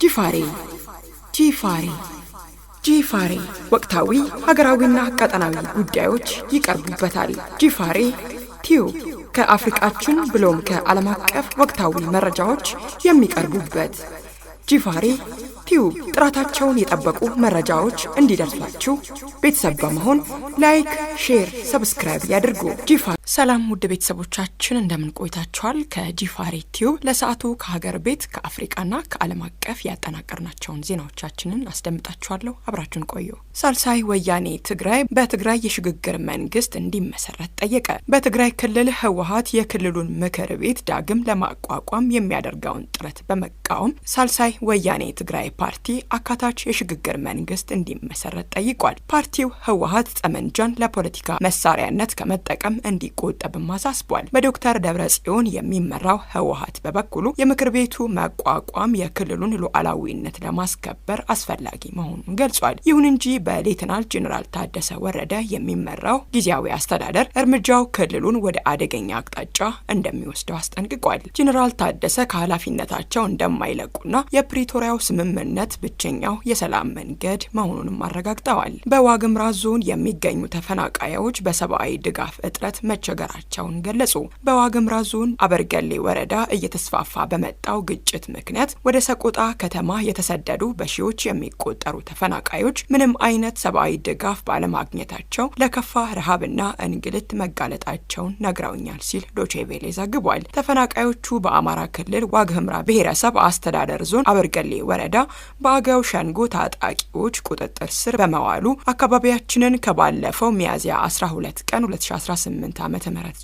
ጂፋሬ ወቅታዊ ሀገራዊና ቀጠናዊ ጉዳዮች ይቀርቡበታል። ጂፋሬ ቲዩብ ከአፍሪካችን ብሎም ከዓለም አቀፍ ወቅታዊ መረጃዎች የሚቀርቡበት ጂፋሬ ቲዩብ ጥራታቸውን የጠበቁ መረጃዎች እንዲደርሷችሁ ቤተሰብ በመሆን ላይክ፣ ሼር፣ ሰብስክራይብ ያድርጉ። ሰላም ውድ ቤተሰቦቻችን እንደምን ቆይታችኋል? ከጂፋሬ ቲዩብ ለሰዓቱ ከሀገር ቤት ከአፍሪካና ከዓለም አቀፍ ያጠናቀርናቸውን ዜናዎቻችንን አስደምጣችኋለሁ። አብራችሁን ቆዩ። ሳልሳይ ወያኔ ትግራይ በትግራይ የሽግግር መንግስት እንዲመሰረት ጠየቀ። በትግራይ ክልል ህወሓት የክልሉን ምክር ቤት ዳግም ለማቋቋም የሚያደርገውን ጥረት በመቃወም ሳልሳይ ወያኔ ትግራይ ፓርቲ አካታች የሽግግር መንግስት እንዲመሰረት ጠይቋል። ፓርቲው ህወሓት ጠመንጃን ለፖለቲካ መሳሪያነት ከመጠቀም እንዲቆጠብም አሳስቧል። በዶክተር ደብረጽዮን የሚመራው ህወሓት በበኩሉ የምክር ቤቱ መቋቋም የክልሉን ሉዓላዊነት ለማስከበር አስፈላጊ መሆኑን ገልጿል። ይሁን እንጂ በሌተናል ጄኔራል ታደሰ ወረደ የሚመራው ጊዜያዊ አስተዳደር እርምጃው ክልሉን ወደ አደገኛ አቅጣጫ እንደሚወስደው አስጠንቅቋል። ጄኔራል ታደሰ ከኃላፊነታቸው እንደማይለቁና የፕሪቶሪያው ስምምነት ብቸኛው የሰላም መንገድ መሆኑንም አረጋግጠዋል። በዋግምራ ዞን የሚገኙ ተፈናቃዮች በሰብአዊ ድጋፍ እጥረት መቸገራቸውን ገለጹ። በዋግምራ ዞን አበርገሌ ወረዳ እየተስፋፋ በመጣው ግጭት ምክንያት ወደ ሰቆጣ ከተማ የተሰደዱ በሺዎች የሚቆጠሩ ተፈናቃዮች ምንም አይነት ሰብአዊ ድጋፍ ባለማግኘታቸው ለከፋ ረሃብና እንግልት መጋለጣቸውን ነግረውኛል ሲል ዶቼቬሌ ዘግቧል። ተፈናቃዮቹ በአማራ ክልል ዋግምራ ብሔረሰብ አስተዳደር ዞን አበርገሌ ወረዳ በአገው ሸንጎ ታጣቂዎች ቁጥጥር ስር በመዋሉ አካባቢያችንን ከባለፈው ሚያዝያ 12 ቀን 2018 ዓ.ም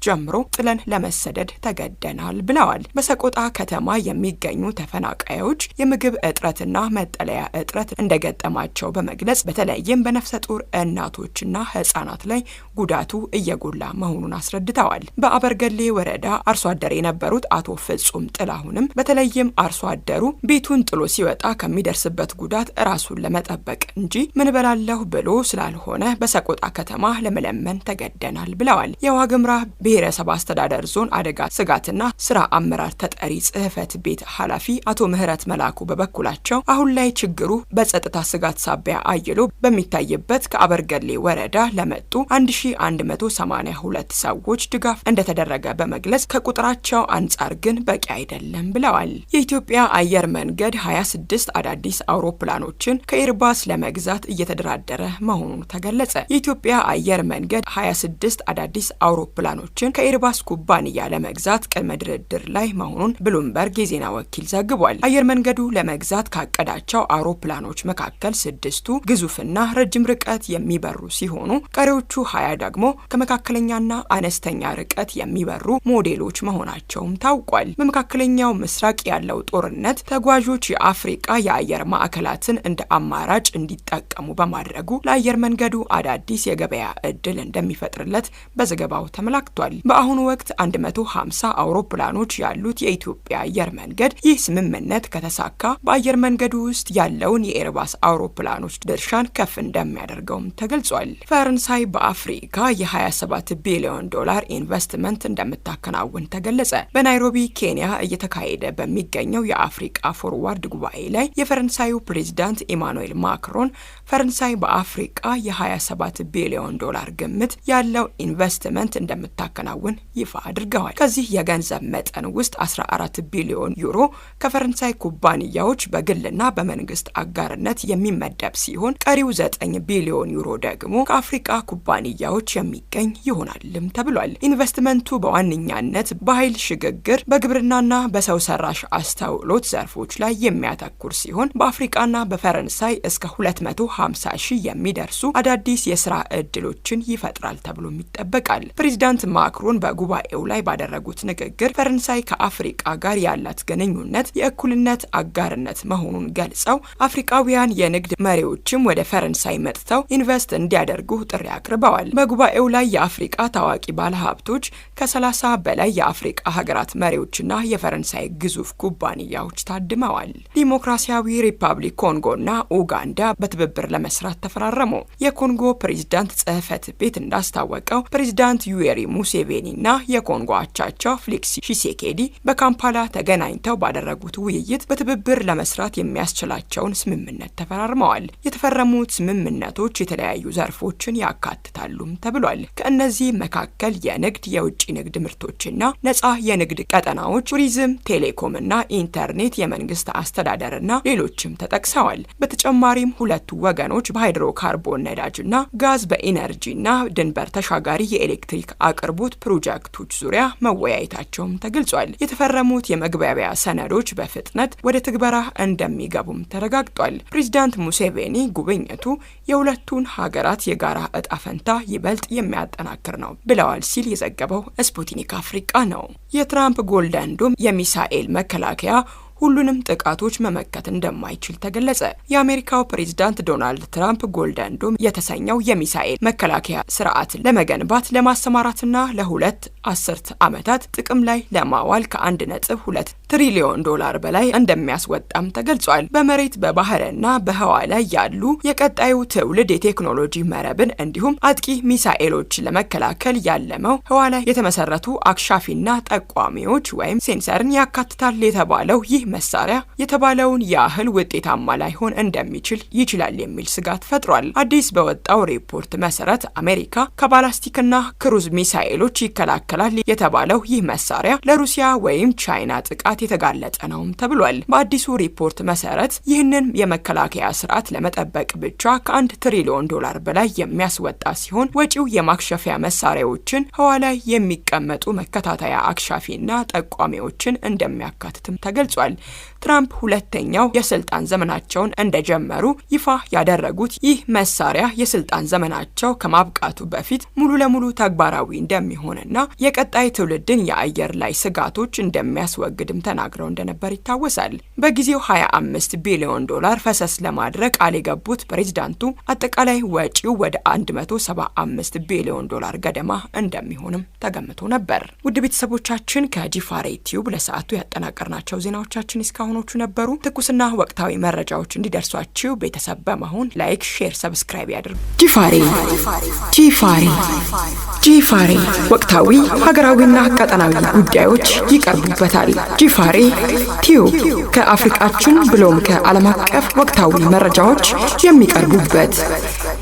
ጀምሮ ጥለን ለመሰደድ ተገደናል ብለዋል። በሰቆጣ ከተማ የሚገኙ ተፈናቃዮች የምግብ እጥረትና መጠለያ እጥረት እንደገጠማቸው በመግለጽ በተለይም በነፍሰ ጡር እናቶችና ህጻናት ላይ ጉዳቱ እየጎላ መሆኑን አስረድተዋል። በአበርገሌ ወረዳ አርሶ አደር የነበሩት አቶ ፍጹም ጥላሁንም በተለይም አርሶ አደሩ ቤቱን ጥሎ ሲወጣ ከሚደርስበት ጉዳት ራሱን ለመጠበቅ እንጂ ምን በላለሁ ብሎ ስላልሆነ በሰቆጣ ከተማ ለመለመን ተገደናል ብለዋል። የዋግምራ ብሔረሰብ አስተዳደር ዞን አደጋ ስጋትና ስራ አመራር ተጠሪ ጽህፈት ቤት ኃላፊ አቶ ምህረት መላኩ በበኩላቸው አሁን ላይ ችግሩ በጸጥታ ስጋት ሳቢያ አይሎ በሚታይበት ከአበርገሌ ወረዳ ለመጡ 1182 ሰዎች ድጋፍ እንደተደረገ በመግለጽ ከቁጥራቸው አንጻር ግን በቂ አይደለም ብለዋል። የኢትዮጵያ አየር መንገድ 26 አዳዲስ አውሮፕላኖችን ከኤርባስ ለመግዛት እየተደራደረ መሆኑን ተገለጸ። የኢትዮጵያ አየር መንገድ 26 አዳዲስ አውሮፕላኖችን ከኤርባስ ኩባንያ ለመግዛት ቅድመ ድርድር ላይ መሆኑን ብሉምበርግ የዜና ወኪል ዘግቧል። አየር መንገዱ ለመግዛት ካቀዳቸው አውሮፕላኖች መካከል 6ቱ ግዙፍና ረጅም ርቀት የሚበሩ ሲሆኑ ቀሪዎቹ 20 ደግሞ ከመካከለኛና አነስተኛ ርቀት የሚበሩ ሞዴሎች መሆናቸውም ታውቋል። በመካከለኛው ምስራቅ ያለው ጦርነት ተጓዦች የአፍሪካ የአየር ማዕከላትን እንደ አማራጭ እንዲጠቀሙ በማድረጉ ለአየር መንገዱ አዳዲስ የገበያ እድል እንደሚፈጥርለት በዘገባው ተመላክቷል። በአሁኑ ወቅት 150 አውሮፕላኖች ያሉት የኢትዮጵያ አየር መንገድ ይህ ስምምነት ከተሳካ በአየር መንገዱ ውስጥ ያለውን የኤርባስ አውሮፕላኖች ድርሻን ከፍ እንደሚያደርገውም ተገልጿል። ፈረንሳይ በአፍሪካ የ27 ቢሊዮን ዶላር ኢንቨስትመንት እንደምታከናውን ተገለጸ። በናይሮቢ ኬንያ እየተካሄደ በሚገኘው የአፍሪካ ፎርዋርድ ጉባኤ ላይ የፈረንሳዩ ፕሬዝዳንት ኢማኑኤል ማክሮን ፈረንሳይ በአፍሪካ የ27 ቢሊዮን ዶላር ግምት ያለው ኢንቨስትመንት እንደምታከናውን ይፋ አድርገዋል። ከዚህ የገንዘብ መጠን ውስጥ 14 ቢሊዮን ዩሮ ከፈረንሳይ ኩባንያዎች በግልና በመንግስት አጋርነት የሚመደብ ሲሆን ቀሪው 9 ቢሊዮን ዩሮ ደግሞ ከአፍሪካ ኩባንያዎች የሚገኝ ይሆናልም ተብሏል። ኢንቨስትመንቱ በዋነኛነት በኃይል ሽግግር፣ በግብርናና በሰው ሰራሽ አስተውሎት ዘርፎች ላይ የሚያተኩር ሲሆን በአፍሪካና በፈረንሳይ እስከ 250 ሺህ የሚደርሱ አዳዲስ የስራ እድሎችን ይፈጥራል ተብሎ ይጠበቃል። ፕሬዝዳንት ማክሮን በጉባኤው ላይ ባደረጉት ንግግር ፈረንሳይ ከአፍሪካ ጋር ያላት ግንኙነት የእኩልነት አጋርነት መሆኑን ገልጸው አፍሪካውያን የንግድ መሪዎችም ወደ ፈረንሳይ መጥተው ኢንቨስት እንዲያደርጉ ጥሪ አቅርበዋል። በጉባኤው ላይ የአፍሪካ ታዋቂ ባለሀብቶች ከ30 በላይ የአፍሪካ ሀገራት መሪዎችና የፈረንሳይ ግዙፍ ኩባንያዎች ታድመዋል። ዲሞክራሲያዊ ዲሞክራሲያዊ ሪፐብሊክ ኮንጎና ኡጋንዳ በትብብር ለመስራት ተፈራረሙ። የኮንጎ ፕሬዝዳንት ጽህፈት ቤት እንዳስታወቀው ፕሬዝዳንት ዩዌሪ ሙሴቬኒና የኮንጎ አቻቸው ፌሊክስ ሺሴኬዲ በካምፓላ ተገናኝተው ባደረጉት ውይይት በትብብር ለመስራት የሚያስችላቸውን ስምምነት ተፈራርመዋል። የተፈረሙት ስምምነቶች የተለያዩ ዘርፎችን ያካትታሉም ተብሏል። ከእነዚህ መካከል የንግድ፣ የውጭ ንግድ ምርቶችና ነጻ የንግድ ቀጠናዎች፣ ቱሪዝም፣ ቴሌኮምና ኢንተርኔት፣ የመንግስት አስተዳደርና ሌሎችም ተጠቅሰዋል። በተጨማሪም ሁለቱ ወገኖች በሃይድሮካርቦን ነዳጅና ጋዝ፣ በኢነርጂና ድንበር ተሻጋሪ የኤሌክትሪክ አቅርቦት ፕሮጀክቶች ዙሪያ መወያየታቸውም ተገልጿል። የተፈረሙት የመግባቢያ ሰነዶች በፍጥነት ወደ ትግበራ እንደሚገቡም ተረጋግጧል። ፕሬዝዳንት ሙሴቬኒ ጉብኝቱ የሁለቱን ሀገራት የጋራ እጣ ፈንታ ይበልጥ የሚያጠናክር ነው ብለዋል ሲል የዘገበው ስፑትኒክ አፍሪካ ነው። የትራምፕ ጎልደን ዶም የሚሳኤል መከላከያ ሁሉንም ጥቃቶች መመከት እንደማይችል ተገለጸ። የአሜሪካው ፕሬዝዳንት ዶናልድ ትራምፕ ጎልደን ዶም የተሰኘው የሚሳኤል መከላከያ ስርዓት ለመገንባት ለማሰማራትና ለሁለት አስርት ዓመታት ጥቅም ላይ ለማዋል ከ1.2 ትሪሊዮን ዶላር በላይ እንደሚያስወጣም ተገልጿል። በመሬት በባህርና በህዋ ላይ ያሉ የቀጣዩ ትውልድ የቴክኖሎጂ መረብን እንዲሁም አጥቂ ሚሳኤሎች ለመከላከል ያለመው ህዋ ላይ የተመሰረቱ አክሻፊና ጠቋሚዎች ወይም ሴንሰርን ያካትታል የተባለው ይህ መሳሪያ የተባለውን ያህል ውጤታማ ላይሆን እንደሚችል ይችላል የሚል ስጋት ፈጥሯል። አዲስ በወጣው ሪፖርት መሰረት አሜሪካ ከባላስቲክና ክሩዝ ሚሳኤሎች ይከላከላል የተባለው ይህ መሳሪያ ለሩሲያ ወይም ቻይና ጥቃት የተጋለጠ ነውም ተብሏል። በአዲሱ ሪፖርት መሰረት ይህንን የመከላከያ ስርዓት ለመጠበቅ ብቻ ከ1 ትሪሊዮን ዶላር በላይ የሚያስወጣ ሲሆን ወጪው የማክሸፊያ መሳሪያዎችን፣ ህዋ ላይ የሚቀመጡ መከታተያ አክሻፊና ጠቋሚዎችን እንደሚያካትትም ተገልጿል። ትራምፕ ሁለተኛው የስልጣን ዘመናቸውን እንደጀመሩ ይፋ ያደረጉት ይህ መሳሪያ የስልጣን ዘመናቸው ከማብቃቱ በፊት ሙሉ ለሙሉ ተግባራዊ እንደሚሆንና የቀጣይ ትውልድን የአየር ላይ ስጋቶች እንደሚያስወግድም ተናግረው እንደነበር ይታወሳል። በጊዜው 25 ቢሊዮን ዶላር ፈሰስ ለማድረግ ቃል የገቡት ፕሬዝዳንቱ አጠቃላይ ወጪው ወደ 175 ቢሊዮን ዶላር ገደማ እንደሚሆንም ተገምቶ ነበር። ውድ ቤተሰቦቻችን ከጂፋሬ ቲዩብ ለሰዓቱ ያጠናቀርናቸው ዜናዎቻችን እስካሁኖቹ ነበሩ። ትኩስና ወቅታዊ መረጃዎች እንዲደርሷችሁ ቤተሰብ በመሆን ላይክ፣ ሼር፣ ሰብስክራይብ ያድርጉ። ጂፋሬ ወቅታዊ ሀገራዊና ቀጠናዊ ጉዳዮች ይቀርቡበታል። ጂፋሬ ቲዩብ ከአፍሪካችን ብሎም ከዓለም አቀፍ ወቅታዊ መረጃዎች የሚቀርቡበት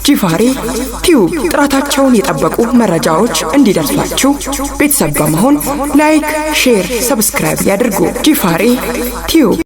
ጂፋሬ ቲዩብ ጥራታቸውን የጠበቁ መረጃዎች እንዲደርሷችሁ ቤተሰብ በመሆን ላይክ፣ ሼር፣ ሰብስክራይብ ያድርጉ። ጂፋሬ ቲዩብ